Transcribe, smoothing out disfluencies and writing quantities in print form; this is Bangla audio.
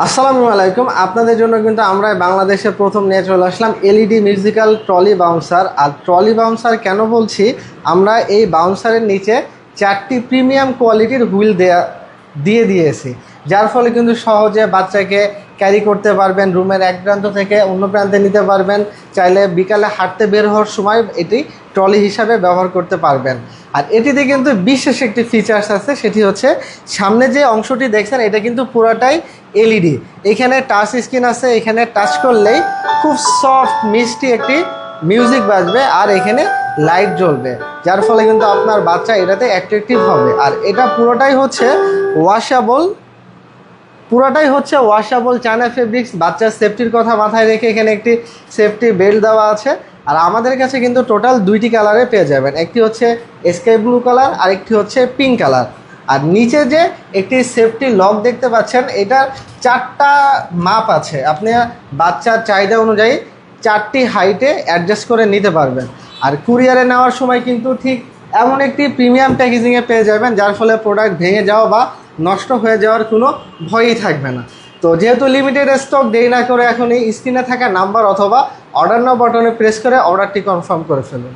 আসসালামু আলাইকুম। আপনাদের জন্য কিন্তু আমরা বাংলাদেশে প্রথম নিয়ে চলে আসলাম এলইডি মিউজিক্যাল ট্রলি বাউন্সার। আর ট্রলি বাউন্সার কেন বলছি, আমরা এই বাউন্সারের নিচে 4টি প্রিমিয়াম কোয়ালিটির হুইল দিয়ে দিয়েছি, যার ফলে কিন্তু সহজে বাচ্চাকে ক্যারি করতে পারবেন, রুমের এক প্রান্ত থেকে অন্য প্রান্তে নিতে পারবেন। চাইলে বিকালে হাঁটতে বের হওয়ার সময় এটি ট্রলি হিসাবে ব্যবহার করতে পারবেন। আর এটিতে কিন্তু বিশেষ একটি ফিচার্স আছে, সেটি হচ্ছে সামনে যে অংশটি দেখছেন এটা কিন্তু পুরাটাই এলইডি। এখানে টাচ স্ক্রিন আছে, এখানে টাচ করলেই খুব সফট মিষ্টি একটি মিউজিক বাজবে আর এখানে লাইট জ্বলবে, যার ফলে কিন্তু আপনার বাচ্চা এটাতে অ্যাট্রাকটিভ হবে। আর এটা পুরোটাই হচ্ছে ওয়াশেবল চায়না ফেব্রিক্স। বাচ্চার সেফটির কথা মাথায় রেখে এখানে একটি সেফটি বেল্ট দেওয়া আছে। আর আমাদের কাছে কিন্তু টোটাল 2টি কালারে পেয়ে যাবেন, একটি হচ্ছে স্কাই ব্লু কালার আর একটি হচ্ছে পিঙ্ক কালার। আর নিচে যে একটি সেফটি লক দেখতে পাচ্ছেন, এটার 4টা মাপ আছে, আপনি বাচ্চার চাহিদা অনুযায়ী 4টি হাইটে অ্যাডজাস্ট করে নিতে পারবেন। আর কুরিয়ারে নেওয়ার সময় কিন্তু ঠিক এমন একটি প্রিমিয়াম প্যাকেজিংয়ে পেয়ে যাবেন, যার ফলে প্রোডাক্ট ভেঙে যাওয়া বা নষ্ট হয়ে যাওয়ার কোনো ভয়ই থাকবে না। তো যেহেতু লিমিটেড স্টক, দেরি না করে এখন এই স্ক্রিনে থাকা নাম্বার অথবা অর্ডার নাও বাটনে প্রেস করে অর্ডারটি কনফার্ম করে ফেলুন।